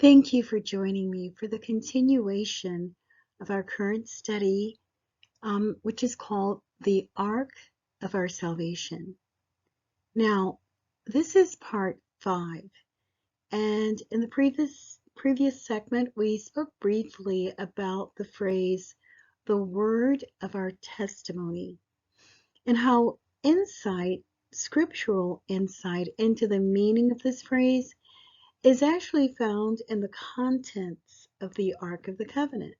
Thank you for joining me for the continuation of our current study, which is called the Ark of Our Salvation. Now, this is part 5, and in the previous segment, we spoke briefly about the phrase, the word of our testimony, and how scriptural insight into the meaning of this phrase is actually found in the contents of the Ark of the Covenant.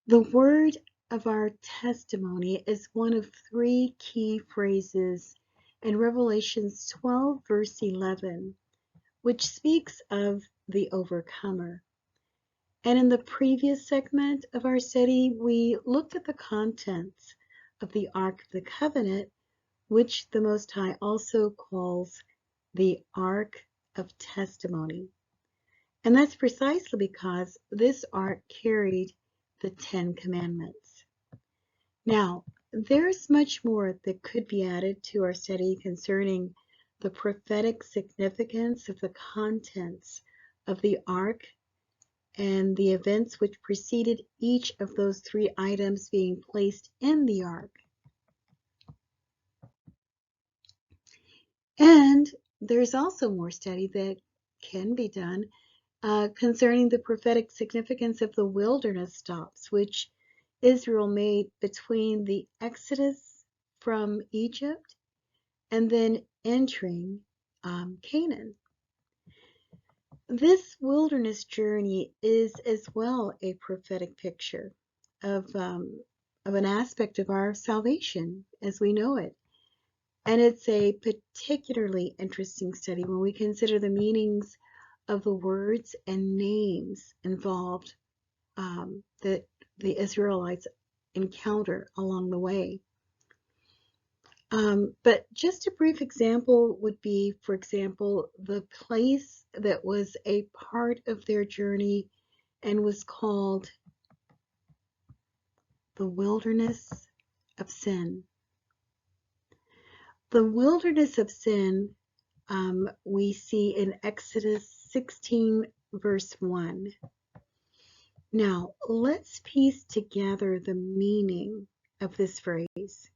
The word of our testimony is one of 3 key phrases in Revelation 12, verse 11, which speaks of the overcomer. And in the previous segment of our study, we looked at the contents of the Ark of the Covenant, which the Most High also calls the Ark of Testimony. And that's precisely because this Ark carried the 10 Commandments. Now, there's much more that could be added to our study concerning the prophetic significance of the contents of the Ark and the events which preceded each of those 3 items being placed in the Ark. And there's also more study that can be done concerning the prophetic significance of the wilderness stops, which Israel made between the Exodus from Egypt and then entering Canaan. This wilderness journey is as well a prophetic picture of an aspect of our salvation as we know it. And it's a particularly interesting study when we consider the meanings of the words and names involved that the Israelites encounter along the way. But just a brief example would be, for example, the place that was a part of their journey and was called the Wilderness of Sin. The Wilderness of Sin we see in Exodus 16, verse 1. Now, let's piece together the meaning of this phrase.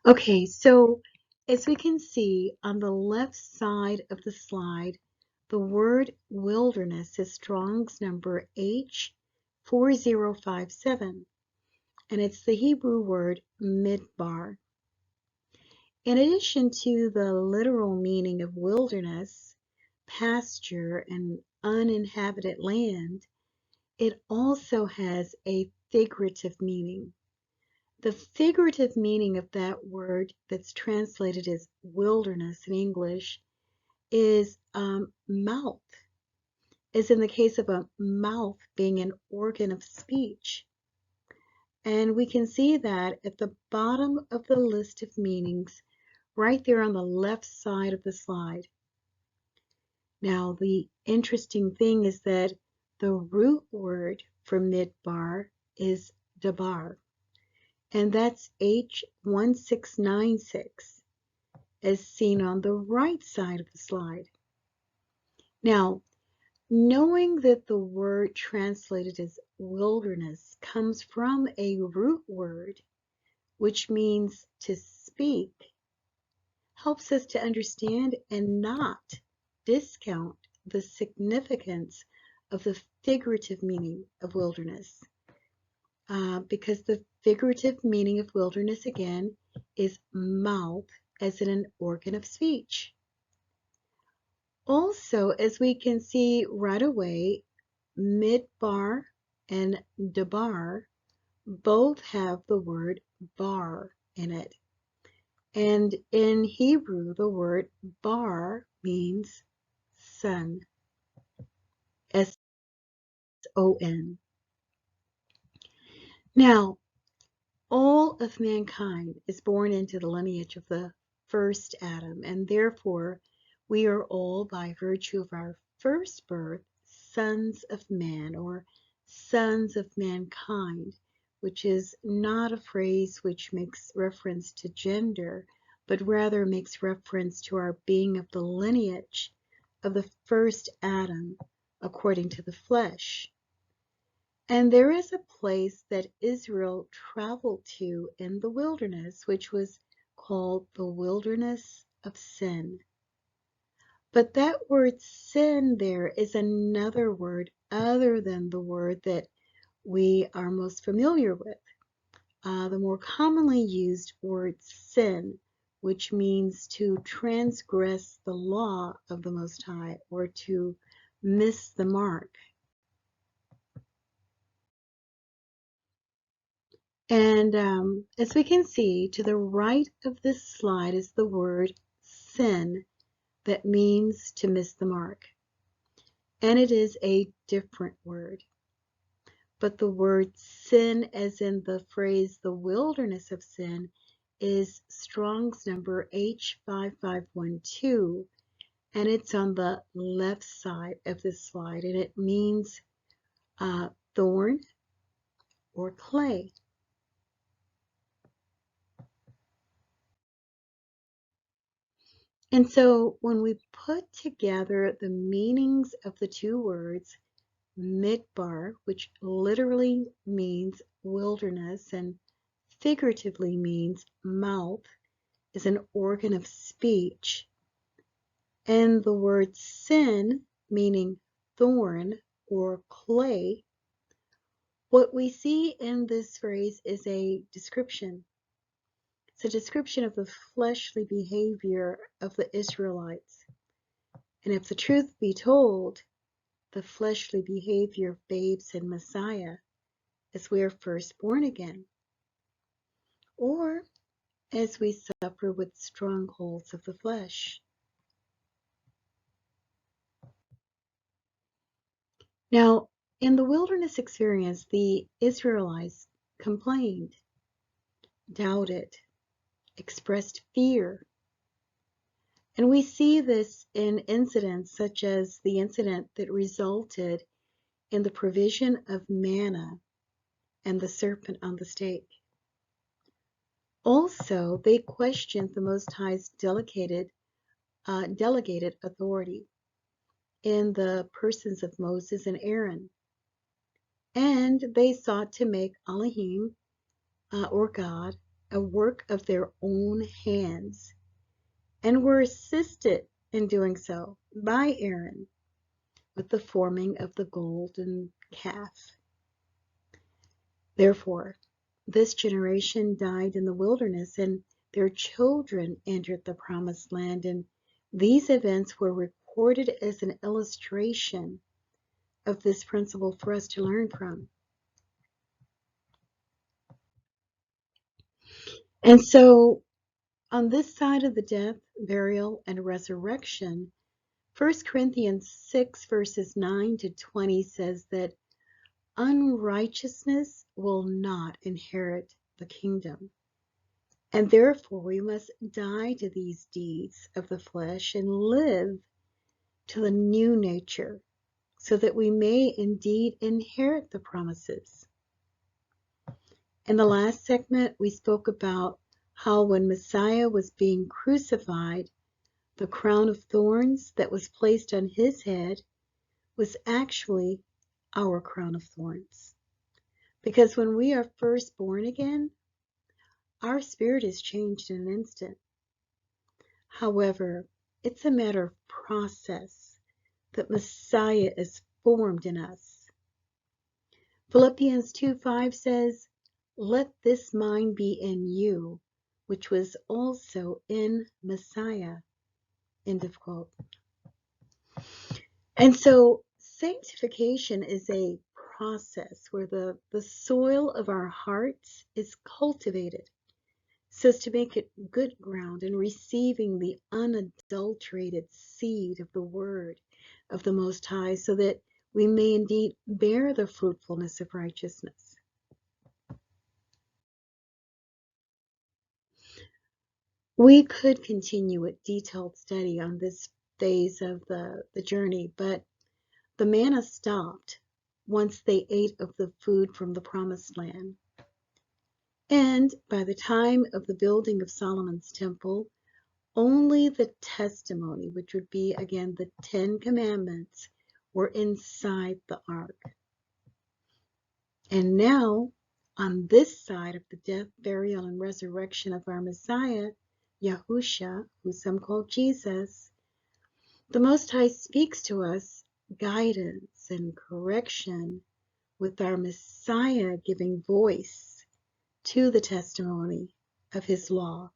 Okay, so as we can see on the left side of the slide, the word wilderness is Strong's number H4057, and it's the Hebrew word midbar. In addition to the literal meaning of wilderness, pasture, and uninhabited land, it also has a figurative meaning. The figurative meaning of that word that's translated as wilderness in English is mouth, as in the case of a mouth being an organ of speech. And we can see that at the bottom of the list of meanings, right there on the left side of the slide. Now, the interesting thing is that the root word for midbar is dabar, and that's H1696, as seen on the right side of the slide. Now, knowing that the word translated as wilderness comes from a root word, which means to speak, helps us to understand and not discount the significance of the figurative meaning of wilderness. Because the figurative meaning of wilderness, again, is mouth as in an organ of speech. Also, as we can see right away, midbar and dabar both have the word bar in it. And in Hebrew, the word bar means son, S-O-N. Now, all of mankind is born into the lineage of the first Adam, and therefore we are all, by virtue of our first birth, sons of man or sons of mankind, which is not a phrase which makes reference to gender, but rather makes reference to our being of the lineage of the first Adam according to the flesh. And there is a place that Israel traveled to in the wilderness, which was called the wilderness of sin. But that word sin there is another word other than the word that we are most familiar with. The more commonly used word sin, which means to transgress the law of the Most High or to miss the mark. And as we can see, to the right of this slide is the word sin, that means to miss the mark. And it is a different word. But the word sin, as in the phrase the wilderness of sin, is Strong's number H5512, and it's on the left side of this slide, and it means thorn or clay. And so when we put together the meanings of the two words, midbar, which literally means wilderness and figuratively means mouth, is an organ of speech, and the word sin, meaning thorn or clay, what we see in this phrase is a description. It's a description of the fleshly behavior of the Israelites. And if the truth be told, the fleshly behavior of babes in Messiah as we are first born again, or as we suffer with strongholds of the flesh. Now, in the wilderness experience, the Israelites complained, doubted, expressed fear. And we see this in incidents such as the incident that resulted in the provision of manna and the serpent on the stake. Also, they questioned the Most High's delegated authority in the persons of Moses and Aaron. And they sought to make Elohim, or God, a work of their own hands, and were assisted in doing so by Aaron with the forming of the golden calf. Therefore, this generation died in the wilderness, and their children entered the promised land, and these events were recorded as an illustration of this principle for us to learn from. And so, on this side of the death, burial, and resurrection, 1 Corinthians 6 verses 9 to 20 says that unrighteousness will not inherit the kingdom. And therefore we must die to these deeds of the flesh and live to the new nature, so that we may indeed inherit the promises. In the last segment, we spoke about how when Messiah was being crucified, the crown of thorns that was placed on his head was actually our crown of thorns. Because when we are first born again, our spirit is changed in an instant. However, it's a matter of process that Messiah is formed in us. Philippians 2:5 says, "Let this mind be in you, which was also in Messiah." End of quote. And so sanctification is a process where the soil of our hearts is cultivated so as to make it good ground in receiving the unadulterated seed of the word of the Most High, so that we may indeed bear the fruitfulness of righteousness. We could continue a detailed study on this phase of the journey, but the manna stopped once they ate of the food from the promised land. And by the time of the building of Solomon's temple, only the testimony, which would be again the 10 commandments, were inside the ark. And now, on this side of the death, burial, and resurrection of our Messiah, Yahusha, who some call Jesus, the Most High speaks to us guidance and correction, with our Messiah giving voice to the testimony of his law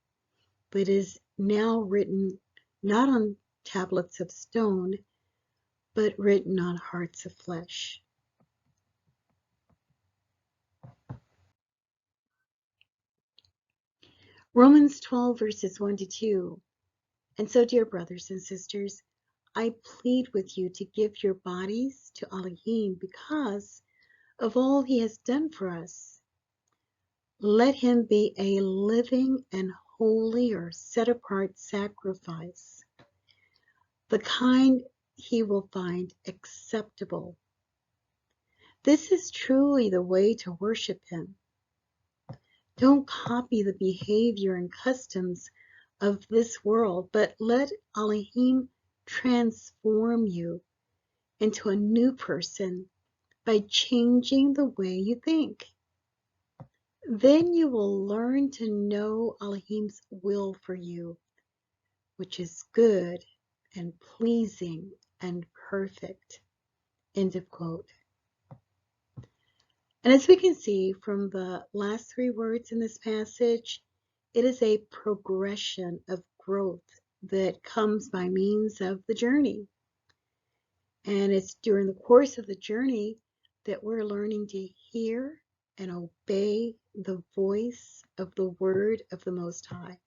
that is now written not on tablets of stone, but written on hearts of flesh. Romans 12 verses 1 to 2. And so, dear brothers and sisters, I plead with you to give your bodies to Elohim because of all he has done for us. Let him be a living and holy or set apart sacrifice, the kind he will find acceptable. This is truly the way to worship him. Don't copy the behavior and customs of this world, but let Elohim transform you into a new person by changing the way you think. Then you will learn to know Elohim's will for you, which is good and pleasing and perfect. End of quote. And as we can see from the last 3 words in this passage, it is a progression of growth that comes by means of the journey. And it's during the course of the journey that we're learning to hear and obey the voice of the word of the Most High.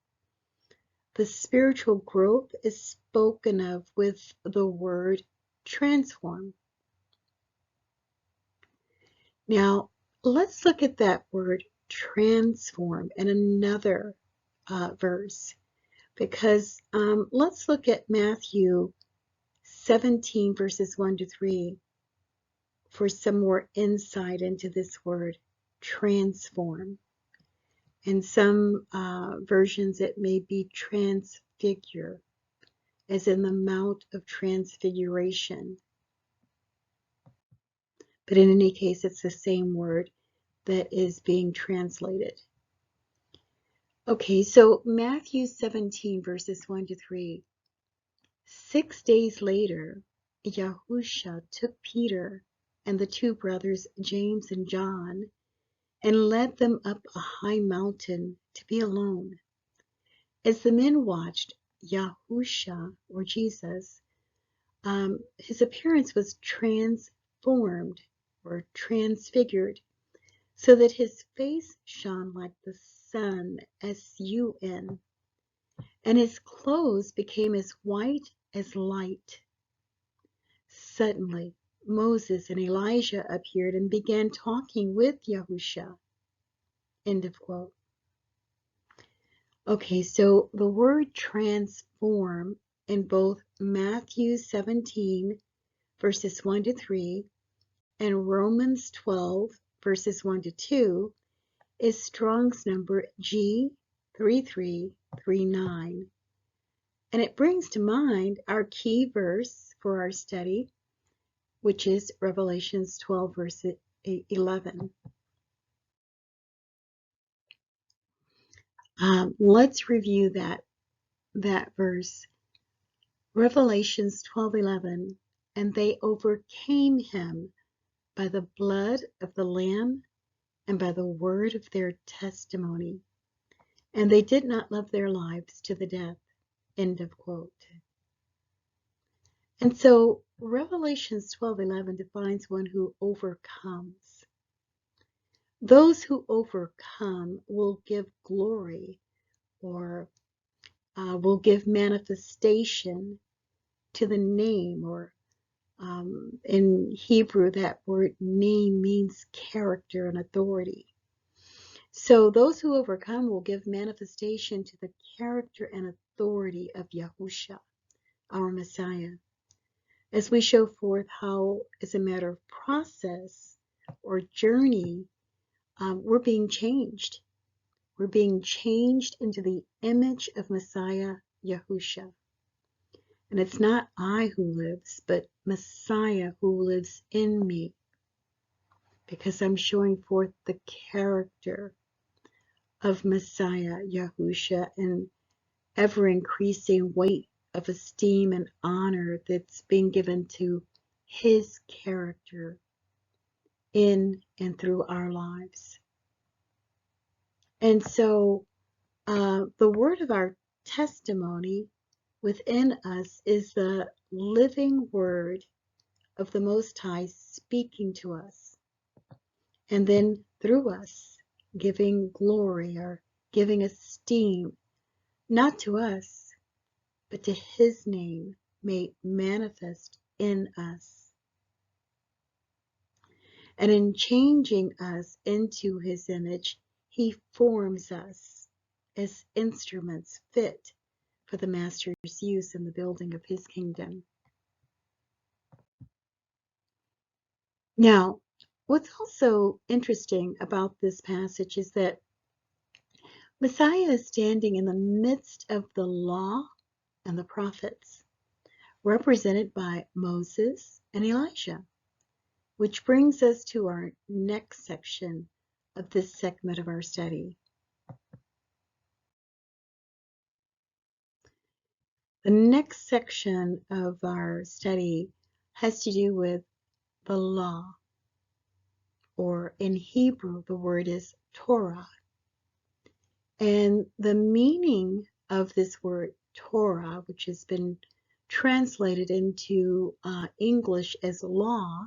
The spiritual growth is spoken of with the word transform. Now, let's look at that word transform in another verse, because let's look at Matthew 17 verses 1 to 3 for some more insight into this word transform. In some versions it may be transfigure, as in the Mount of Transfiguration. But in any case, it's the same word that is being translated. Okay, so Matthew 17 verses 1 to 3. 6 days later, Yahusha took Peter and the 2 brothers, James and John, and led them up a high mountain to be alone. As the men watched, Yahusha, or Jesus, his appearance was transformed or transfigured, so that his face shone like the sun, S-U-N, and his clothes became as white as light. Suddenly, Moses and Elijah appeared and began talking with Yahusha. End of quote. Okay, so the word transform in both Matthew 17 verses 1 to 3 and Romans 12 verses 1 to 2 is Strong's number G3339. And it brings to mind our key verse for our study, which is Revelations 12 verse 11. Let's review that verse. Revelations 12:11, and they overcame him by the blood of the Lamb and by the word of their testimony, and they did not love their lives to the death. End of quote. And so Revelations 12:11 defines one who overcomes. Those who overcome will give glory, or will give manifestation to the name, or in Hebrew that word name means character and authority. So those who overcome will give manifestation to the character and authority of Yahusha, our Messiah, as we show forth how, as a matter of process or journey, we're being changed. We're being changed into the image of Messiah Yahusha. And it's not I who lives, but Messiah who lives in me, because I'm showing forth the character of Messiah Yahusha in ever increasing weight of esteem and honor that's being given to his character in and through our lives. And so the word of our testimony within us is the living word of the Most High speaking to us, and then through us giving glory or giving esteem, not to us, but to his name made manifest in us. And in changing us into his image, he forms us as instruments fit for the Master's use in the building of his kingdom. Now, what's also interesting about this passage is that Messiah is standing in the midst of the law and the prophets, represented by Moses and Elijah, which brings us to our next section of this segment of our study. The next section of our study has to do with the law, or in Hebrew, the word is Torah. And the meaning of this word Torah, which has been translated into English as law,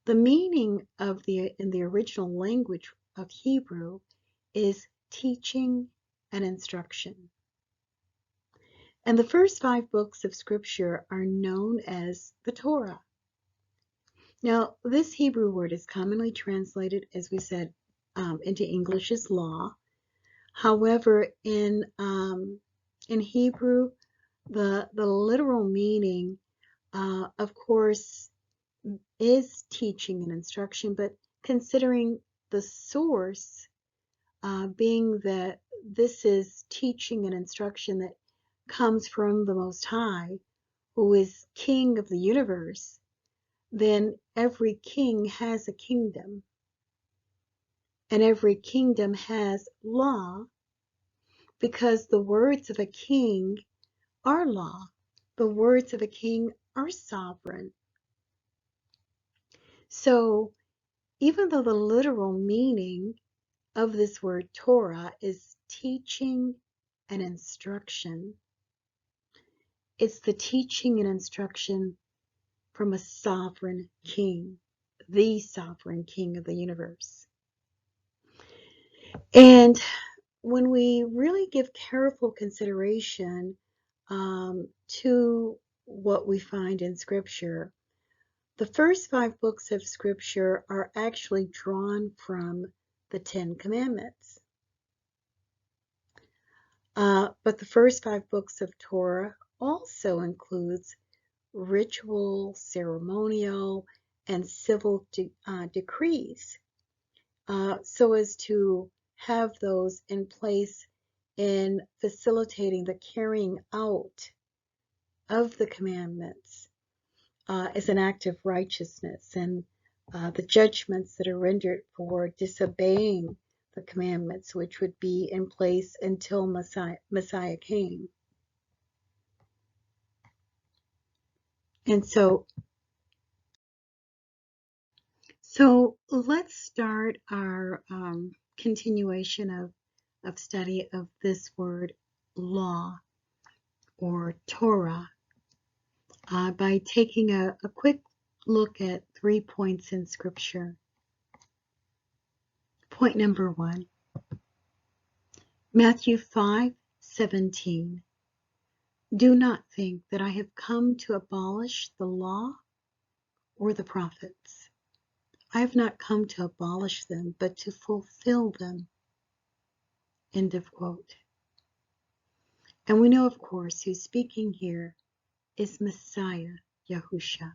the meaning of in the original language of Hebrew is teaching and instruction. And the first 5 books of Scripture are known as the Torah. Now, this Hebrew word is commonly translated, as we said, into English as law. However, in Hebrew, the literal meaning, of course, is teaching and instruction, but considering the source being that this is teaching and instruction that comes from the Most High, who is King of the universe, then every king has a kingdom, and every kingdom has law, because the words of a king are law. The words of a king are sovereign. So even though the literal meaning of this word Torah is teaching and instruction, it's the teaching and instruction from a sovereign king, the sovereign king of the universe. And when we really give careful consideration to what we find in Scripture, the first 5 books of Scripture are actually drawn from the 10 Commandments. But the first 5 books of Torah also includes ritual, ceremonial, and civil decrees, so as to have those in place in facilitating the carrying out of the commandments as an act of righteousness, and the judgments that are rendered for disobeying the commandments, which would be in place until Messiah came. And so let's start our continuation of study of this word law or Torah by taking a quick look at 3 points in Scripture. Point number 1, Matthew 5:17. Do not think that I have come to abolish the law or the prophets. I have not come to abolish them, but to fulfill them. End of quote. And we know, of course, who's speaking here is Messiah Yahusha.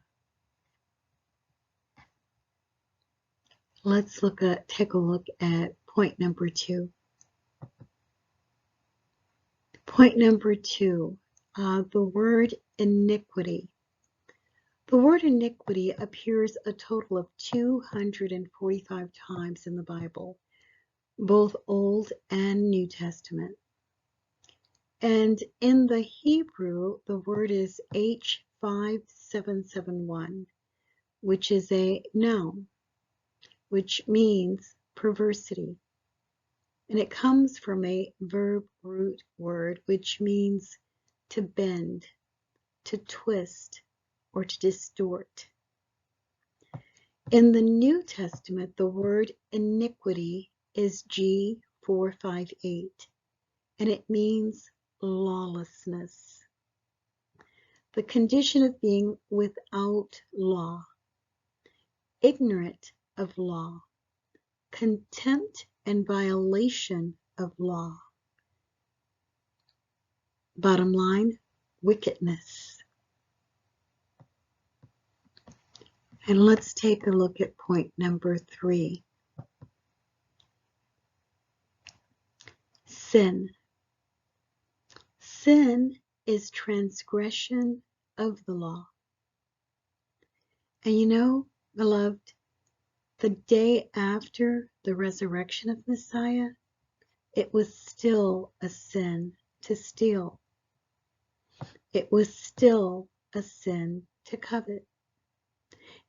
Let's take a look at point number 2. Point number 2, the word iniquity. The word iniquity appears a total of 245 times in the Bible, both Old and New Testament. And in the Hebrew, the word is H5771, which is a noun, which means perversity. And it comes from a verb root word, which means to bend, to twist, or to distort. In the New Testament, the word iniquity is G458, and it means lawlessness. The condition of being without law, ignorant of law, contempt and violation of law. Bottom line, wickedness. And let's take a look at point number 3. Sin. Sin is transgression of the law. And you know, beloved, the day after the resurrection of Messiah, it was still a sin to steal. It was still a sin to covet.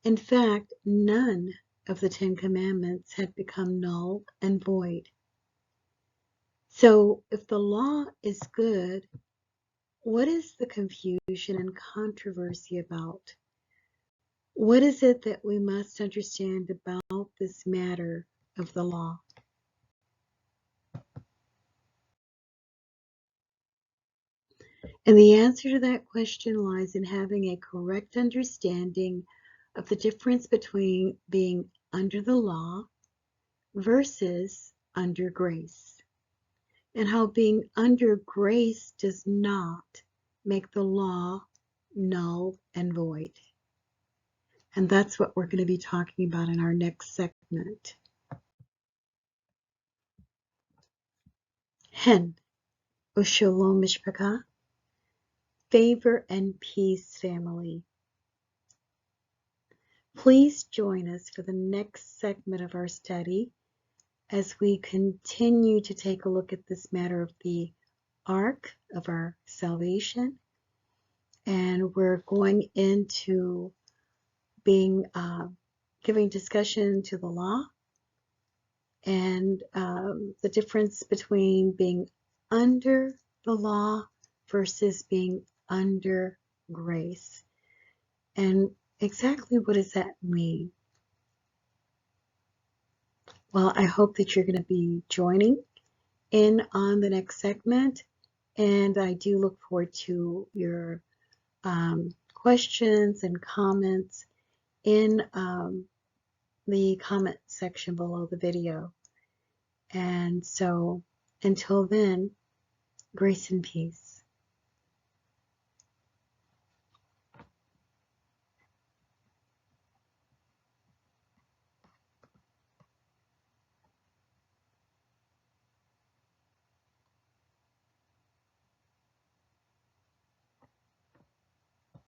In fact, none of the 10 Commandments had become null and void. So if the law is good, what is the confusion and controversy about? What is it that we must understand about this matter of the law? And the answer to that question lies in having a correct understanding of the difference between being under the law versus under grace, and how being under grace does not make the law null and void. And that's what we're going to be talking about in our next segment. Hen, o shalom mishpachah, favor and peace, family. Please join us for the next segment of our study as we continue to take a look at this matter of the Ark of Our Salvation. And we're going into giving discussion to the law and the difference between being under the law versus being under grace. And exactly what does that mean? Well, I hope that you're going to be joining in on the next segment, and I do look forward to your questions and comments in the comment section below the video. And so until then, grace and peace.